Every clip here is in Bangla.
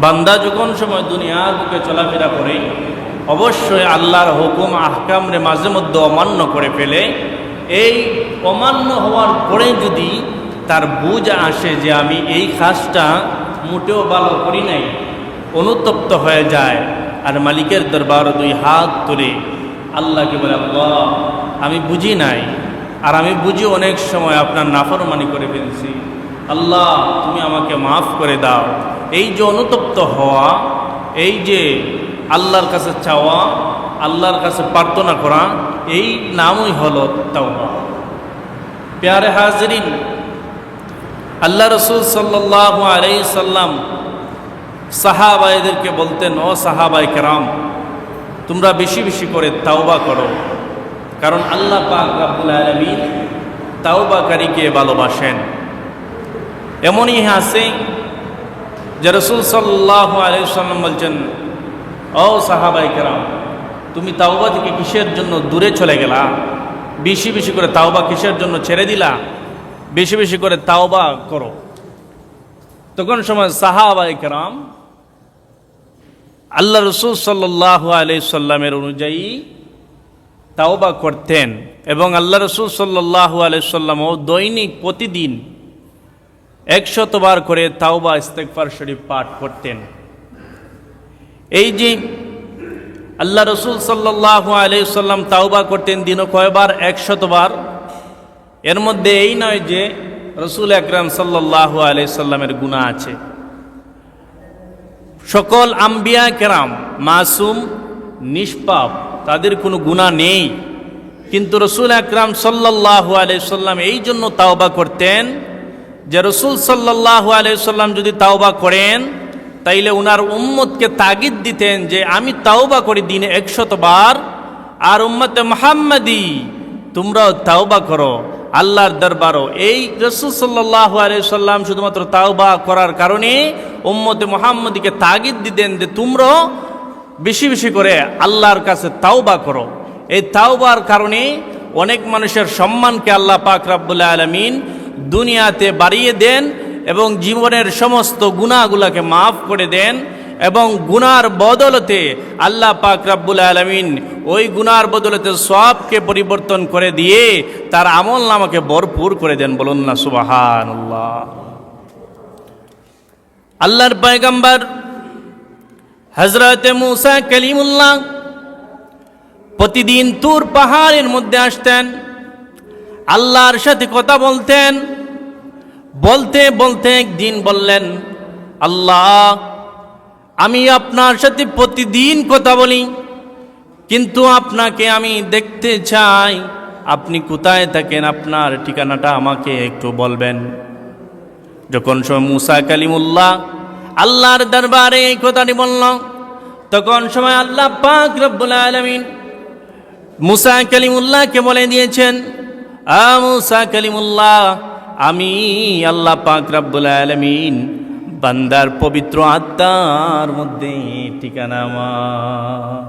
বান্দা যখন সময় দুনিয়ার বুকে চলাফেরা করে অবশ্যই আল্লাহর হুকুম আহকামরে মাঝে মধ্যে অমান্য করে ফেলে। এই অমান্য হওয়ার পরে যদি তার বুঝ আসে যে আমি এই কাজটা মোটেও ভালো করি নাই, অনুতপ্ত হয়ে যায় আর মালিকের দরবার দুই হাত তুলে আল্লাহকে বলে, আল্লাহ আমি বুঝি নাই, আর আমি বুঝি অনেক সময় আপনার নাফরমানি করে ফেলছি, আল্লাহ তুমি আমাকে মাফ করে দাও। এই যে অনুতপ্ত হওয়া, এই যে আল্লাহর কাছে চাওয়া, আল্লাহর কাছে প্রার্থনা করা, এই নামই হলো তাওবা। প্যারে হাজরিন, আল্লাহ রসুল সাল্লাল্লাহু আলাইহি সাল্লাম সাহাবায়েদেরকে বলতেন, ও সাহাবায়ে কেরাম, তোমরা বেশি বেশি করে তাওবা করো, কারণ আল্লাহ পাক রব্বুল আলামিন তাওবাকারীকে ভালোবাসেন। এমনই আছে যে রসুল সাল্লাল্লাহু আলাইহি সাল্লাম বলছেন, ও সাহাবায়ে কেরাম, তুমি তাওবা থেকে কিসের জন্য দূরে চলে গেলা? বেশি বেশি করে তাওবা কিসের জন্য ছেড়ে দিলা? বেশি বেশি করে তাওবা করো। তখন সময় সাহাবায়ে কেরাম আল্লাহ রসুল সাল্লাল্লাহু আলাইহি সাল্লামের অনুযায়ী তাওবা করতেন, এবং আল্লাহ রসুল সাল্লাল্লাহু আলাইহি সাল্লামও দৈনিক প্রতিদিন 100 বার করে তাওবা ইস্তেগফার শরীফ পাঠ করতেন। এই যে আল্লাহ রসুল সাল্লাল্লাহু আলাইহি সাল্লাম তাওবা করতেন দিনও কয়বার? 100 বার। এর মধ্যে এই নয় যে রসুল আকরাম সাল্লাল্লাহু আলাইহি সাল্লামের গুনাহ আছে। সকল আম্বিয়া কেরাম মাসুম, নিষ্পাপ, তাদের কোনো গুনাহ নেই, কিন্তু রসুল আকরাম সাল্লাল্লাহু আলাইহি সাল্লাম এই জন্য তাওবা করতেন যে রসুল সাল্লাল্লাহু আলাইহি সাল্লাম যদি তাওবা করেন তাইলে উনার উম্মতকে তাগিদ দিতেন যে আমি তাওবা করি দিনে 100 বার, আর উম্মতে মুহাম্মাদি তোমরাও তাওবা করো আল্লাহর দরবারও। এই রসুল সাল্লাল্লাহু আলাইহি সাল্লাম শুধুমাত্র তাওবা করার কারণে উম্মতে মুহাম্মাদিকে তাগিদ দিতেন যে তোমরাও বেশি বেশি করে আল্লাহর কাছে তাওবা করো। এই তাওবার কারণে অনেক মানুষের সম্মানকে আল্লাহ পাক রব্বুল আলামিন দুনিয়াতে বাড়িয়ে দেন এবং জীবনের সমস্ত গুনাহগুলোকে মাফ করে দেন, এবং গুনার বদলতে আল্লাহ পাক রব্বুল আলামিন ওই গুনার বদলতে সওয়াবকে পরিবর্তন করে দিয়ে তার আমল নামাকে ভরপুর করে দেন। বলুন না সুবহানাল্লাহ। আল্লাহর পয়গম্বর হযরত মুসা কালিমুল্লাহ প্রতিদিন তুর পাহাড়ের মধ্যে আসতেন, আল্লাহর সাথে কথা বলতেন। বলতে বলতে একদিন বললেন, আল্লাহ আমি আপনার সাথে প্রতিদিন কথা বলি, কিন্তু আপনাকে আমি দেখতে চাই, আপনি কোথায় থাকেন, আপনার ঠিকানাটা আমাকে একটু বলবেন। যখন সময় মুসা কালিমুল্লাহ আল্লাহর দরবারে এই কথাটি বলল, তখন সময় আল্লাহ পাক রব্বুল আলামিন মুসা কালিমুল্লাহকে বলে দিয়েছেন, মুসা কালিমুল্লাহ, আমি আল্লাহ পাক রব্বুল আলামিন বান্দার পবিত্র আত্মার মধ্যে ঠিকানা আমার।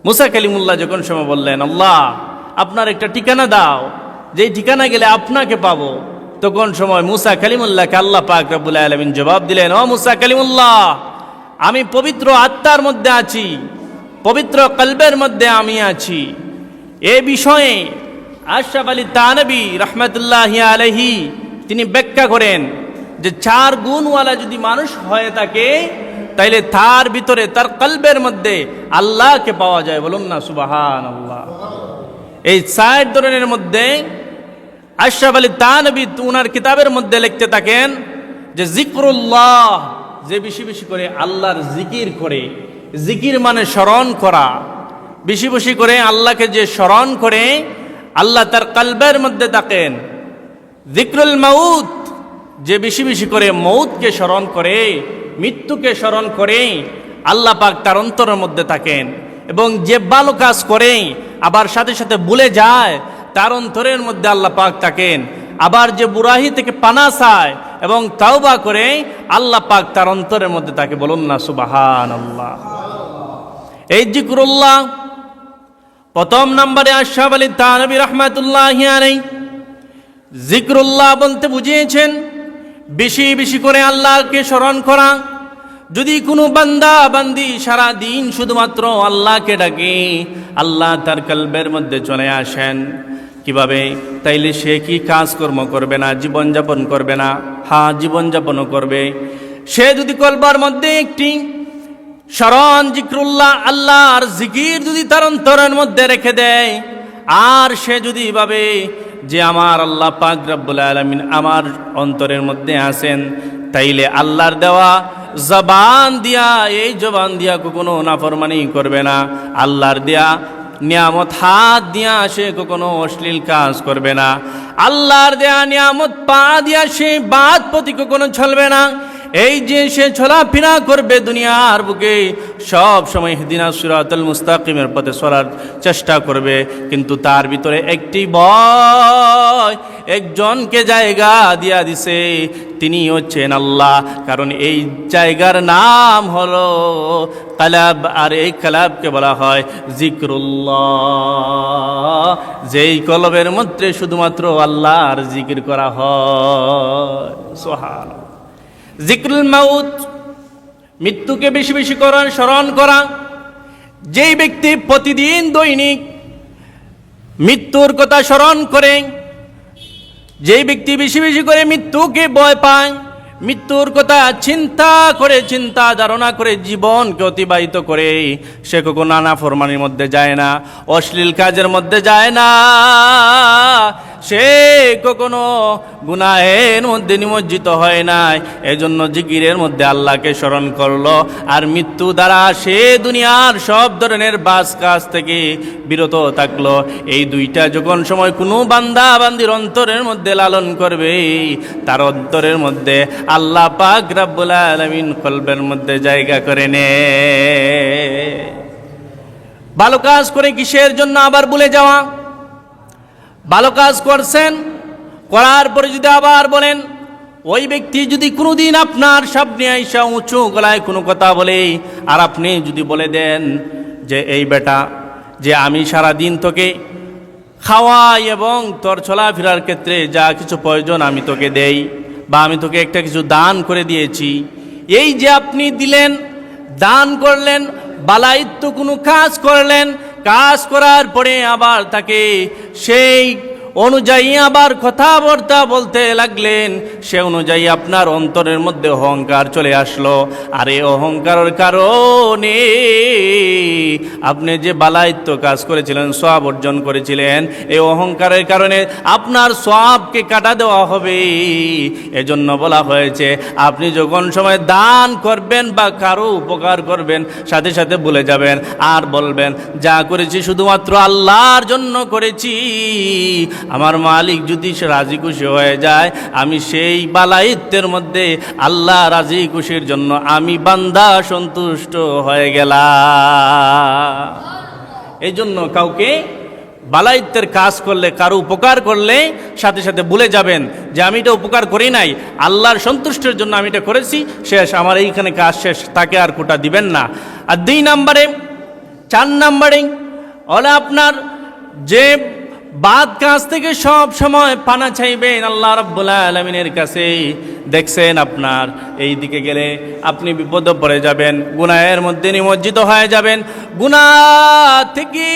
মুসা কালিমুল্লাহ যখন সময় বললেন, আল্লাহ আপনার একটা ঠিকানা দাও, যেই ঠিকানা গেলে আপনাকে পাবো, তখন সময় মুসা কালিমুল্লাহকে আল্লাহ পাক রব্বুল আলামিন জবাব দিলেন, ও মুসা কালিমুল্লাহ, আমি পবিত্র আত্মার মধ্যে আছি, পবিত্র কলবের মধ্যে আমি আছি। এ বিষয়ে আশরাফ আলী থানভী রাহমাতুল্লাহি আলাইহি তিনি ব্যাখ্যা করেন যে 4 গুণওয়ালা যদি মানুষ হয়ে থাকে তাইলে তার ভিতরে তার কলবের মধ্যে আল্লাহকে পাওয়া যায়। বলুন না সুবহানাল্লাহ। এই 4 ধরনের মধ্যে আশরাফ আলী থানভী উনার কিতাবের মধ্যে লিখতে থাকেন যে জিকরুল্লাহ, যে বেশি বেশি করে আল্লাহর জিকির করে, জিকির মানে স্মরণ করা, বেশি বেশি করে আল্লাহকে যে স্মরণ করে আল্লাহ তার কলবের মধ্যে থাকেন। যিকরুল মাউত, যে বেশি বেশি করে মৌতকে স্মরণ করে, মৃত্যুকে স্মরণ করে, আল্লাহ পাক তার অন্তরের মধ্যে থাকেন। এবং যে ভালো কাজ করে আবার সাথে সাথে ভুলে যায়, তার অন্তরের মধ্যে আল্লাহ পাক থাকেন। আবার যে বুরাহি থেকে পানা চায় এবং তাওবা করে, আল্লাহ পাক তার অন্তরের মধ্যে থাকে। বলুন না সুবহানাল্লাহ। এই জিকরুল্লাহ প্রথম নম্বরে আশরাফ আলী থানভী রাহমাতুল্লাহি আলাইহি জিকরুল্লাহ বলতে বুঝিয়েছেন বেশি বেশি করে আল্লাহকে স্মরণ করা, যদি কোনো বান্দা বান্দি সারা দিন শুধুমাত্র আল্লাহকে ডাকে, আল্লাহ তার কলবের মধ্যে চলে আসেন কিভাবে? তাইলে সে কি কাজকর্ম করবে না, জীবনযাপন করবে না? হ্যাঁ, জীবনযাপনও করবে। সে যদি কলবার মধ্যে একটি স্মরণ, জিক্রুল্লাহ, আল্লাহর জিকির যদি তার অন্তরের মধ্যে রেখে দেয়, আর সে যদি ভাবে যে আমার আল্লাহ পাক রব্বুল আলামিন আমার অন্তরের মধ্যে আছেন, তাইলে আল্লাহর দেওয়া জবান দিয়া, এই জবান দিয়া কখনো নাফরমানি করবে না। আল্লাহর দেয়া নিয়ামত হাত দিয়া সে কখনো অশ্লীল কাজ করবে না। আল্লাহর দেয়া নিয়ামত পা দিয়া সে বাদ প্রতি কখনো চলবে না। এই যে সে চলাফেরা করবে দুনিয়ার বুকে, সব সময় ইহদিনাস সিরাতাল মুস্তাকিমের পথে চলার চেষ্টা করবে, কিন্তু তার ভিতরে একটি ভয়, একজনকে জায়গা দিয়া দিছে, তিনি হচ্ছেন আল্লাহ। কারণ এই জায়গার নাম হলো কালাব, আর এই কালাবকে বলা হয় জিক্রুল্লাহ, যেই কলবের মধ্যে শুধুমাত্র আল্লাহর জিকির করা হয়। সুবহানাল্লাহ। জিক্রুল মাউত, মৃত্যুকে বেশি বেশি করার স্মরণ করা। যেই ব্যক্তি প্রতিদিন দৈনিক মৃত্যুর কথা স্মরণ করে, যেই ব্যক্তি বেশি বেশি করে মৃত্যুকে ভয় পায়, মৃত্যুর কথা চিন্তা করে, চিন্তা ধারণা করে জীবনকে অতিবাহিত করে, সে কখনো নানাফরমানির মধ্যে যায় না, অশ্লীল কাজের মধ্যে যায় না, সে কখনো গুনাহের মধ্যে নিমজ্জিত হয় নাই। এজন্য জিকিরের মধ্যে আল্লাহকে স্মরণ করলো, আর মৃত্যু দ্বারা সে দুনিয়ার সব ধরনের বাস কাজ থেকে বিরত থাকলো। এই দুইটা যখন সময় কোনো বান্দা বান্দির অন্তরের মধ্যে লালন করবে, তার অন্তরের মধ্যে আল্লাহ পাক রব্বুল আলামিন কলবের মধ্যে জায়গা করে নে। ভালো কাজ করে কিসের জন্য আবার ভুলে যাওয়া? ভালো কাজ করছেন, করার পরে যদি আবার বলেন, ওই ব্যক্তি যদি কোনোদিন আপনার সামনে আইসা উঁচু গলায় কোনো কথা বলে, আর আপনি যদি বলে দেন যে এই বেটা, যে আমি সারা দিন তোকে খাওয়াই এবং তোর চলাফেরার ক্ষেত্রে যা কিছু প্রয়োজন আমি তোকে দেই, বা আমি তোকে একটা কিছু দান করে দিয়েছি, এই যে আপনি দিলেন, দান করলেন, বালাইত্য কোনো কাজ করলেন, কাজ করার পরে আবার তাকে সেই অনুযায়ী আবার কথাবার্তা বলতে লাগলেন, সে অনুযায়ী আপনার অন্তরের মধ্যে অহংকার চলে আসলো। আর এই অহংকারের কারণে আপনি যে বালাইত্য কাজ করেছিলেন, সওয়াব অর্জন করেছিলেন, এই অহংকারের কারণে আপনার সওয়াবকে কাটা দেওয়া হবে। এজন্য বলা হয়েছে, আপনি যখন সময় দান করবেন বা কারো উপকার করবেন, সাথে সাথে ভুলে যাবেন আর বলবেন, যা করেছি শুধুমাত্র আল্লাহর জন্য করেছি, আমার মালিক যদি সে রাজি খুশি হয়ে যায়, আমি সেই বালাইত্বের মধ্যে আল্লাহ রাজি খুশির জন্য আমি বান্দা সন্তুষ্ট হয়ে গেলাম। এই জন্য কাউকে বালাইত্বের কাজ করলে, কারো উপকার করলে সাথে সাথে ভুলে যাবেন যে আমি এটা উপকার করি নাই, আল্লাহর সন্তুষ্টির জন্য আমি এটা করেছি, শেষ, আমার এইখানে কাজ শেষ, তাকে আর কোটা দিবেন না। আর 2 নম্বরে, 4 নম্বরে হলে আপনার যে বাদ কাজ থেকে সব সময় পানা চাইবেন আল্লাহ রাব্বুল আলামিনের কাছে। দেখছেন, আপনার এই দিকে গেলে আপনি বিপদে পড়ে যাবেন, গুনাহের মধ্যে নিমজ্জিত হয়ে যাবেন। গুনাহ থেকে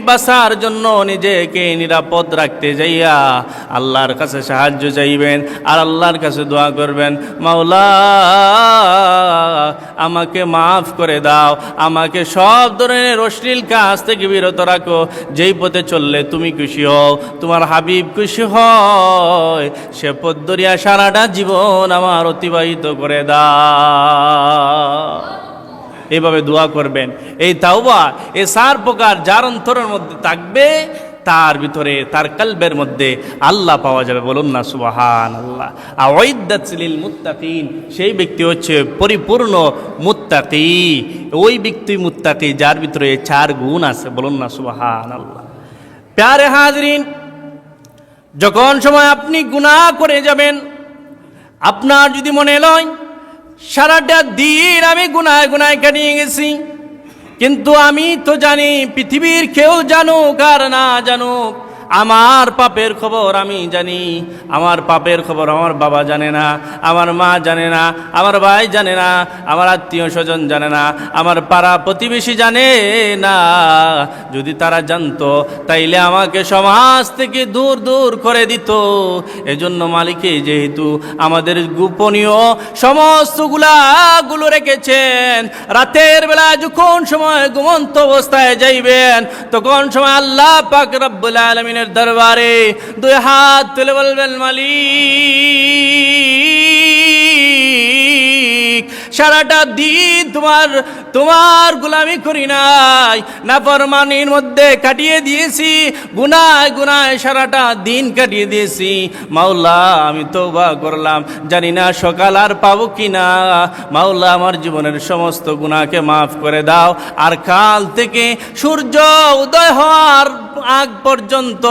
বাঁচার জন্য নিজেকে নিরাপদ রাখতে যাইয়া আল্লাহর কাছে সাহায্য চাইবেন, আর আল্লাহর কাছে দোয়া করবেন, মাওলা আমাকে মাফ করে দাও, আমাকে সব ধরনের অশ্লীল কাজ থেকে বিরত রাখো, যেই পথে চললে তুমি খুশি হও, তোমার হাবিব খুশি হয়, সে পথ ধরিয়া সারাটা জীবন আমার অতিবাহিত করে দাও। এইভাবে দোয়া করবেন। এই তাওবা, এই 4 প্রকার যার অন্তরের মধ্যে থাকবে, তার ভিতরে, তার কলবের মধ্যে আল্লাহ পাওয়া যাবে। বলুন না সুবহানাল্লাহ। আউইদ্দাত লিল মুত্তাকিন, সেই ব্যক্তি হচ্ছে পরিপূর্ণ মুত্তাকি। ওই ব্যক্তি মুত্তাকি যার ভিতরে 4 গুণ আছে। বলুন না সুবহানাল্লাহ। প্যারে হাজরিন, যখন সময় আপনি গুনাহ করে যাবেন, আপনার যদি মনে লয় সারাটা দিন আমি গুনায় গুনায় কাটিয়ে গেছি, কিন্তু আমি তো জানি, পৃথিবীর কেউ জানুক আর না জানুক, আমার পাপের খবর আমি জানি, আমার পাপের খবর আমার বাবা জানে না, আমার মা জানে না, আমার ভাই জানে না, আমার আত্মীয় স্বজন জানে না, আমার পাড়া প্রতিবেশী জানে না। যদি তারা জানতো তাইলে আমাকে সমাজ থেকে দূর দূর করে দিত। এজন্য মালিকে যেহেতু আমাদের গোপনীয় সমস্ত গুলো রেখেছেন, রাতের বেলা যখন সময় ঘুমন্ত অবস্থায় যাইবেন তখন সময় আল্লাহ পাক রব্বুল আলামিনের দরবারে দুই হাত তুলে বলবেন, মালিক সারাটা দিন তোমার গোলামি করি নাই, নাফরমানির মধ্যে কাটিয়ে দিয়েছি, গুনায় সারাটা দিন কাটিয়ে দিয়েছি। মাওলা আমি তওবা করলাম, জানি না সকাল আর পাবো কিনা। মাওলা আমার জীবনের সমস্ত গুনাহকে মাফ করে দাও, আর কাল থেকে সূর্য উদয় হওয়ার আগ পর্যন্ত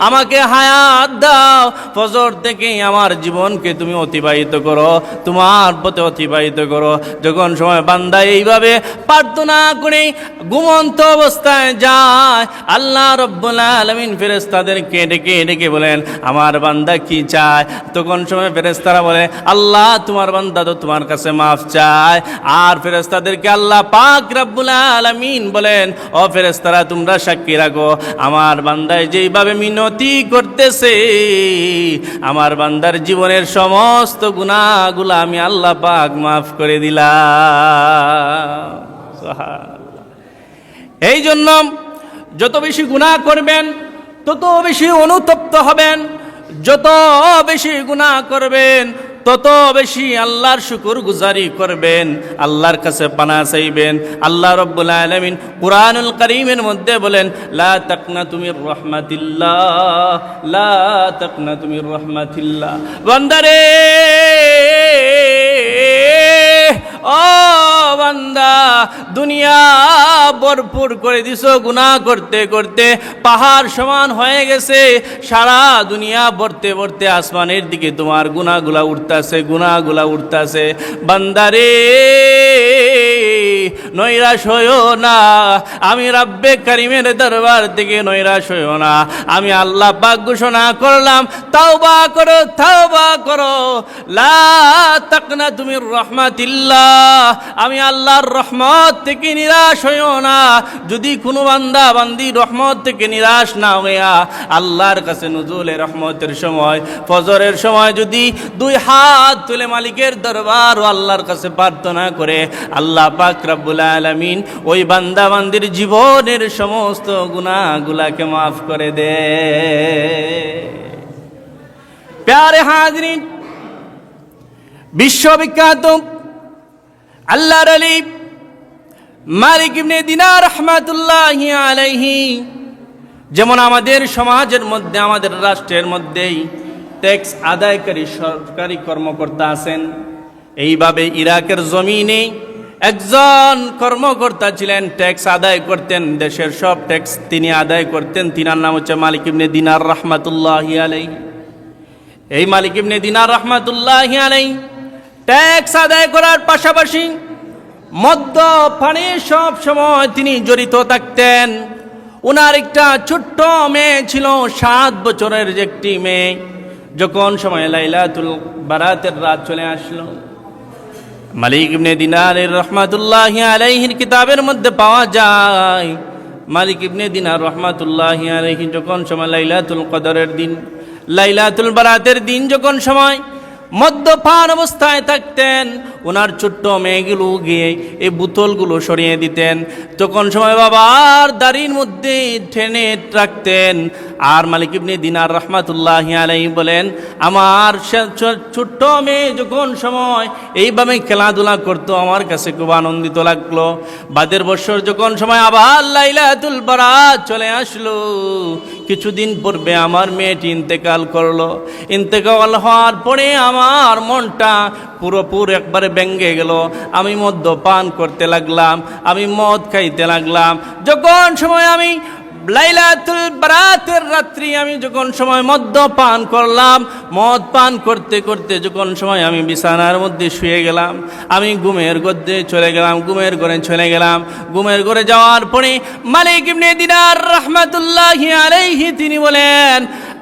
আমাকে হায়াত দাও। ফজর থেকে আমার জীবনকে তুমি অতিবাহিত করো, তোমার পথে অতিবাহিত করো। যখন সময় বান্দা এইভাবে প্রার্থনা করে ঘুমন্ত অবস্থায় যায়, আল্লাহ রব্বুল আলামিন ফেরেশতাদেরকে ডেকে বলেন, আমার বান্দা কি চায়? তখন সময় ফেরেশতারা বলে, আল্লাহ তোমার বান্দা তো তোমার কাছে মাফ চায়। আর ফেরেশতাদেরকে আল্লাহ পাক রব্বুল আলামিন বলেন, ও ফেরেশতারা তোমরা সাক্ষী রাখো, আমার বান্দায় যেইভাবে মিনতি করতেছে, আমার বান্দার জীবনের সমস্ত গুনাহগুলো আমি আল্লাহ পাক মাফ করে দিলাম। এই জন্য যত বেশি গুনাহ করবেন তত বেশি অনুতপ্ত হবেন, যত বেশি গুনাহ করবেন তত বেশি আল্লাহর শুকরগুজারি করবেন, আল্লাহর কাছে পানাহ চাইবেন। আল্লাহ রাব্বুল আলামিন কুরআনুল কারীমের মধ্যে বলেন, লা তাকনাতু মির রাহমাতিল্লাহ, লা তাকনাতু মির রাহমাতিল্লাহ। বান্দারে, ও বান্দা, দুনিয়া ভরপুর করে দিছো, গুনাহ করতে করতে পাহাড় সমান হয়ে গেছে। সারা দুনিয়া ভরতে ভরতে আসমানের দিকে তোমার গুনাহগুলা উঠতাছে। বান্দারে, নৈরাশ হইও না, আমি রাব্বে কারিমের দরবার থেকে নৈরাশ হইও না। আমি আল্লাহ পাক ঘোষণা করলাম, তাওবা করো, লা তাকনাতু মির রাহমাতিল্লাহ। আমি আল্লাহর রহমত থেকে নিরাশ হইও না। যদি কোনো বান্দা বান্দি রহমত থেকে নিরাশ না হইয়া আল্লাহর কাছে নুজুলে রহমতের সময়, ফজরের সময় যদি দুই হাত তুলে মালিকের দরবার ও আল্লাহর কাছে প্রার্থনা করে, আল্লাহ পাক রব্বুল আলামিন ওই বান্দা বান্দির জীবনের সমস্ত গুনাহগুলাকে মাফ করে দে। প্যারে হাজরিন, বিশ্ববিখ্যাত আল্লাহর আলী মালিক ইবনে দিনার রাহমাতুল্লাহি আলাইহি যেমন আমাদের সমাজের মধ্যে, আমাদের রাষ্ট্রের মধ্যেই ট্যাক্স আদায়কারী সরকারি কর্মকর্তা আছেন, এইভাবে ইরাকের জমিনে একজন কর্মকর্তা ছিলেন, ট্যাক্স আদায় করতেন, দেশের সব ট্যাক্স তিনি আদায় করতেন। তিনার নাম হচ্ছে মালিক ইবনে দিনার রাহমাতুল্লাহি আলাইহি। এই মালিক ইবনে দিনার রাহমাতুল্লাহি আলাইহি ট্যাক্স আদায় করার পাশাপাশি মদ্যপানে সব সময় তিনি জড়িত থাকতেন। ওনার একটা ছোট্ট মেয়ে ছিল, 7 বছরের একটি মেয়ে। যখন সময় লাইলাতুল বারাতের রাত চলে আসলো, মালিক ইবনে দিনার রাহমাতুল্লাহি আলাইহির কিতাবের মধ্যে পাওয়া যায়, মালিক ইবনে দিনার রাহমাতুল্লাহি আলাইহি যখন সময় লাইলাতুল কদরের দিন, লাইলাতুল বারাতের দিন যখন সময় মদ্যপান অবস্থায় থাকতেন, ওনার ছোট্ট মেয়েগুলো গিয়ে এই বোতলগুলো সরিয়ে দিতেন। তখন সময় বাবার দাড়ির মধ্যে টেনে রাখতেন। আর মালিক ইবনে দিনার রাহমাতুল্লাহি আলাইহি বলেন, আমার ছোট্ট মেয়ে যখন সময় এইভাবে খেলাধুলা করতো, আমার কাছে খুব আনন্দিত লাগলো। বাদের বছর যখন সময় আবার লাইলাতুল বারাত চলে আসলো, কিছুদিন পূর্বে আমার মেয়েটি ইন্তেকাল করলো। ইন্তেকাল হওয়ার পরে আমার মনটা পুরোপুরি একবারে ভেঙে গেল। আমি মদ্যপান করতে লাগলাম, আমি মদ খাইতে লাগলাম। যখন সময় আমি লাইলাতুল বারাতের রাত্রি আমি যখন সময় মদ পান করলাম, মদ পান করতে করতে যখন সময় আমি বিছানার মধ্যে শুয়ে গেলাম, আমি ঘুমের ঘরে চলে গেলাম। ঘুমের ঘরে যাওয়ার পরে মালিক ইবনে দিনার রাহমাতুল্লাহি আলাইহি তিনি বলেন,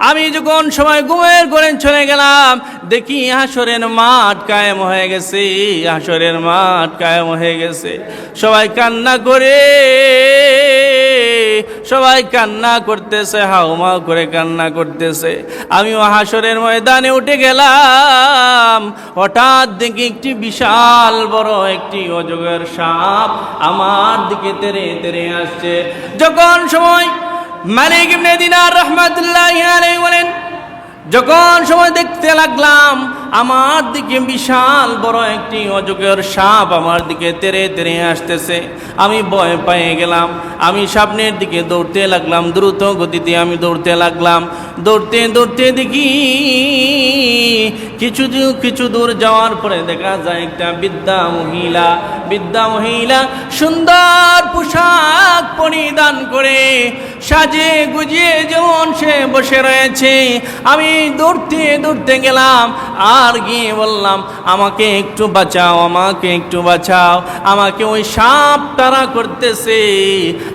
আমি যখন সময় ঘুমের ঘরে চলে গেলাম, দেখি হাসরের মাঠ কায়েম হয়ে গেছে। হাসরের মাঠ কায়েম হয়ে গেছে। সবাই কান্না করে, সবাই কান্না করতেছে, হাউমাউ করে কান্না করতেছে। আমিও হাসরের ময়দানে উঠে গেলাম। হঠাৎ দেখি একটি বিশাল বড় একটি অজগর সাপ আমার দিকে তেরে তেরে আসছে। যখন সময় মালিক ইবনে দিনার রাহমাতুল্লাহি আলাইহি বলেন, যখন সময় দেখতে লাগলাম আমার দিকে বিশাল বড় একটি অজগর সাপ আমার দিকে তেরে তেরে আসতেছে, আমি ভয় পেয়ে গেলাম। আমি সামনের দিকে দৌড়তে লাগলাম, দ্রুত গতিতে আমি দৌড়তে লাগলাম। দৌড়তে দৌড়তে দেখি কিছু দূর যাওয়ার পরে দেখা যায় একটা বৃদ্ধা মহিলা সুন্দর পোশাক পরিধান করে সাজে গুজিয়ে যেমন সে বসে রয়েছে। আমি দৌড়তে দৌড়তে গেলাম আর গিয়ে বললাম, আমাকে একটু বাঁচাও, আমাকে একটু বাঁচাও, আমাকে ওই সাপ তাড়া করতেছে,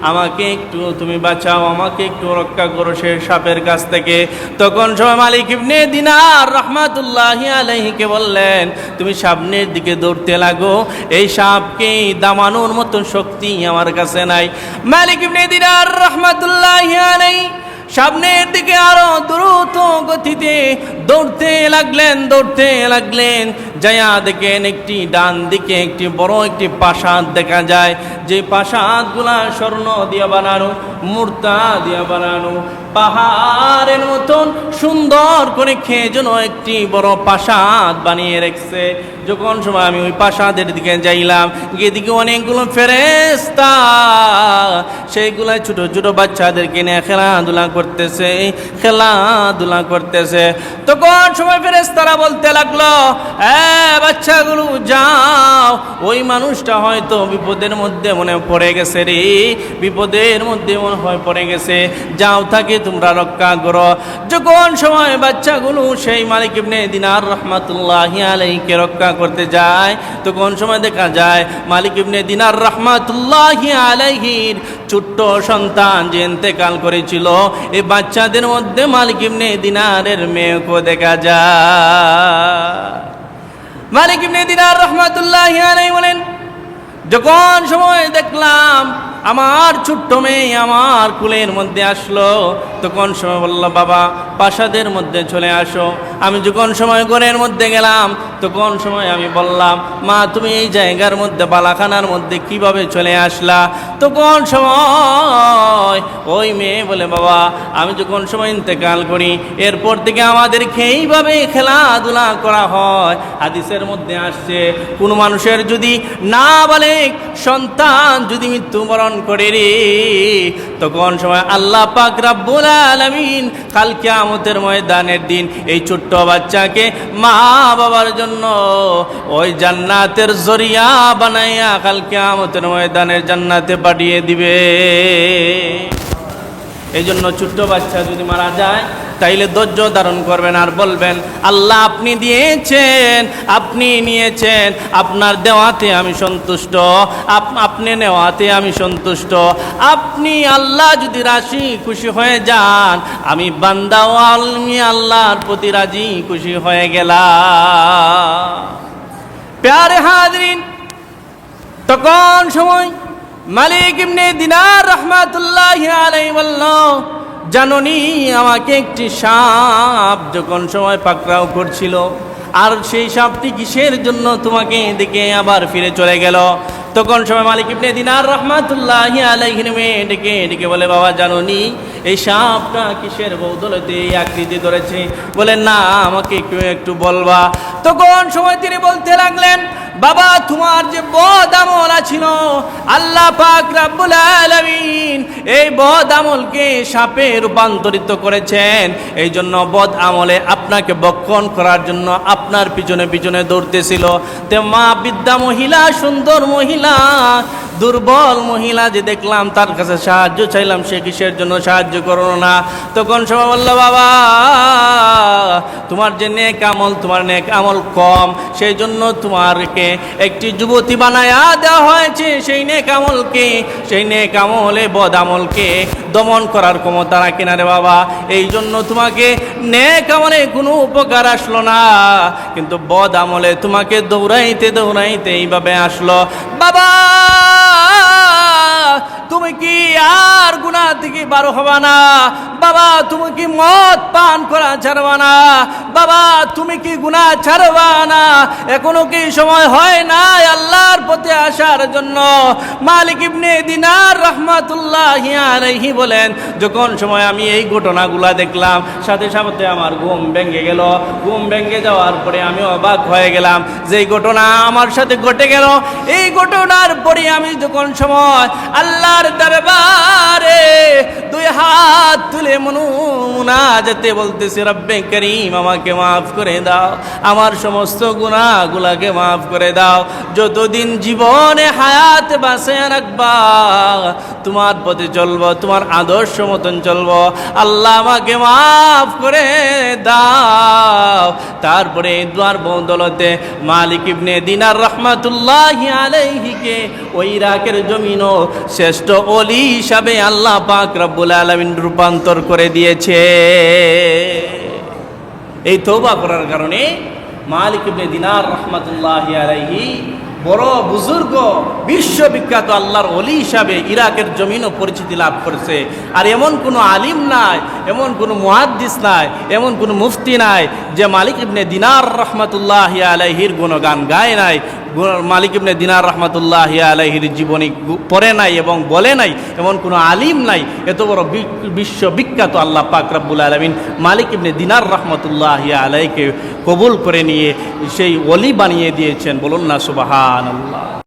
আমাকে একটু তুমি বাঁচাও, আমাকে একটু রক্ষা করো সে সাপের কাছ থেকে। তখন সময় মালিক ইবনে দিনার রাহমাতুল্লাহি আলাইহিকে বললেন, তুমি সামনের দিকে দৌড়তে লাগো, এই সাপকে দামানোর মতো শক্তি আমার কাছে নাই। মালিক ইবনে দিনার রাহমাতুল্লাহি আলাইহি সামনের দিকে আরো দ্রুত গতিতে দৌড়তে লাগলেন। যায়া দেখেন একটি ডান দিকে একটি বড় একটি প্রাসাদ দেখা যায়, যে প্রাসাদগুলা স্বর্ণ দিয়ে বানানো, মুর্তা দিয়ে বানানো, পাহাড়ের মতন সুন্দর করে খেয়ে যেন একটি বড় প্রাসাদ বানিয়ে রেখেছে। যখন সময় আমি ওই প্রাসাদের দিকে যাইলাম, গিয়ে দিকে অনেকগুলো ফেরেশতা, সেইগুলা ছোট ছোট বাচ্চাদেরকে নিয়ে খেলাধুলা করতেছে। তখন সময় ফেরেশতারা বলতে লাগলো, বাচ্চাগুলো যাও, ওই মানুষটা হয়তো বিপদের মধ্যে মনে পড়ে গেছে রে, বিপদের মধ্যে মনে হয় পড়ে গেছে, যাও তাকে তোমরা রক্ষা করো। যখন সময় বাচ্চাগুলো সেই মালিক ইবনে দিনার রাহমাতুল্লাহি আলাইহিকে রক্ষা করতে যায়, তখন সময় দেখা যায় মালিক ইবনে দিনার রাহমাতুল্লাহি আলাইহির ছোট্ট সন্তান যে ইন্তেকাল করেছিল, এই বাচ্চাদের মধ্যে মালিক ইবনে দিনারের মেয়েকে দেখা যায়। মালিক ইবনে দিনার রাহমাতুল্লাহি আলাইহি বলেন, যখন সময় দেখলাম আমার ছোট্ট মেয়ে আমার কুলের মধ্যে আসলো, তখন সময় বলল, বাবা প্রাসাদের মধ্যে চলে আসো। আমি যখন সময় ঘরের মধ্যে গেলাম, তখন সময় আমি বললাম, মা তুমি এই জায়গার মধ্যে বালাখানার মধ্যে কিভাবে চলে আসলা? তখন সময় ওই মেয়ে বলে, বাবা আমি যখন সময় ইন্তেকাল করি, এরপর থেকে আমাদেরকে এইভাবে খেলাধুলা করা হয়। হাদিসের মধ্যে আসছে, কোনো মানুষের যদি নাবালেগ সন্তান যদি মৃত্যুবরণ করে রে, তখন সময় আল্লাহ পাক রব্বুল আলামিন কাল কিয়ামতের ময়দানের দিন এই ছোট্ট বাচ্চাকে মা বাবার জন্য ওই জান্নাতের জরিয়া বানাইয়া কাল কিয়ামতের ময়দানের জান্নাতে পাঠিয়ে দিবে। এই জন্য ছোট্ট বাচ্চা যদি মারা যায়, তাইলে ধৈর্য ধারণ করবেন আর বলবেন, আল্লাহ আপনি দিয়েছেন, আপনি নিয়েছেন, আপনার দেওয়াতে আমি সন্তুষ্ট, আপনি নেওয়াতে আমি সন্তুষ্ট। আপনি আল্লাহ যদি রাজি খুশি হয়ে যান, আমি বান্দা ও আমি আল্লাহর প্রতি রাজি খুশি হয়ে গেলাম। প্যারে হাজরিন, তখন সময় মালিক ইবনে দিনার রাহমাতুল্লাহি আলাইহি বলল, জাননি আমাকে একটি সাপ যখন সময় পাকড়াও করছিল, আর সেই সাপটি কিসের জন্য তোমাকে দেখে আবার ফিরে চলে গেল? তখন সময় মালিক ইবনে দিনার রাহমাতুল্লাহি আলাইহির মেয়ে ডেকে বলে, বাবা জাননি এই সাপটা কিসের বদৌলতে এই আকৃতি ধরেছে? বলেন না, আমাকে একটু বলবা। তখন সময় তিনি বলতে লাগলেন, বাবা তোমার যে বদ আমল ছিল, আল্লাহ পাক রব্বুল আলামিন এই বদ আমলকে সাপে রূপান্তরিত করেছেন। এই জন্য বদ আমলে আপনাকে বক্ষণ করার জন্য আপনার পিছনে পিছনে দৌড়তেছিল। তে মা বৃদ্ধা মহিলা, সুন্দর মহিলা দুর্বল মহিলা যে দেখলাম, তার কাছে সাহায্য চাইলাম, সে কিসের জন্য সাহায্য করলো না? তখন সবাই বলল, বাবা তোমার যে নেক আমল, তোমার নেক আমল কম, সেই জন্য তোমারকে একটি যুবতী বানায়া দেওয়া হয়েছে। সেই নেক আমলকে, সেই নেক আমলে বদ আমলকে দমন করার ক্ষমতা রাখে না রে বাবা, এই জন্য তোমাকে নেক আমলে কোনো উপকার আসলো না, কিন্তু বদ আমলে তোমাকে দৌড়াইতে দৌড়াইতে এইভাবে আসলো। বাবা তুমি কি আর গুনাহ থেকে বার হবা না? বাবা তুমি কি মদ পান করা ছাড়বা না? বাবা তুমি কি গুনাহ ছাড়বা না? এখনো কি সময় হয় না আল্লাহর পথে আসার জন্য? মালিক ইবনে দিনার রাহমাতুল্লাহি আলাইহি বলেন, যখন সময় আমি এই ঘটনাগুলা দেখলাম, সাথে সাথে আমার ঘুম ভেঙে গেল। ঘুম ভেঙে যাওয়ার পরে আমি অবাক হয়ে গেলাম যে ঘটনা আমার সাথে ঘটে গেল। এই ঘটনার পরে আমি যখন সময় আল্লাহর দরবারে দুই হাত তুলে মুনাজাতে বলতেছি, রব্বে করিম আমাকে মাফ করে দাও, আমার সমস্ত গুনাহগুলোকে মাফ করে দাও, যতদিন জীবনে হায়াত বাঁচে রাখবা তোমার পথে চলবো, তোমার আদর্শ মতন চলবো, আল্লাহ আমাকে মাফ করে দাও। তারপরে দুয়ার বদলতে মালিক ইবনে দিনার রাহমাতুল্লাহি আলাইহিকে ওই ইরাকের জমিনও শ্রেষ্ঠ ওলি হিসাবে আল্লাহ পাক রব্বুল আলামিন রূপান্তর করে দিয়েছে। এই তওবা করার কারণে মালিক ইবনে দিনার রাহমাতুল্লাহি আলাইহি বড় বুজুর্গ, বিশ্ববিখ্যাত আল্লাহর ওলি হিসাবে ইরাকের জমিনও পরিচিতি লাভ করেছে। আর এমন কোনো আলিম নাই, এমন কোনো মুহাদ্দিস নাই, এমন কোনো মুফতি নাই যে মালিক ইবনে দিনার রাহমাতুল্লাহি আলাইহির গুণগান গায় নাই, মালিক ইবনে দিনার রাহমাতুল্লাহি আলাইহির জীবনী পড়ে নাই এবং বলে নাই, এমন কোনো আলিম নাই। এত বড় বিশ্ববিখ্যাত আল্লাহ পাক রব্বুল আলামিন মালিক ইবনে দিনার রাহমাতুল্লাহি আলাইহিকে কবুল করে নিয়ে সেই ওলি বানিয়ে দিয়েছেন। বলুন না সুবহানাল্লাহ।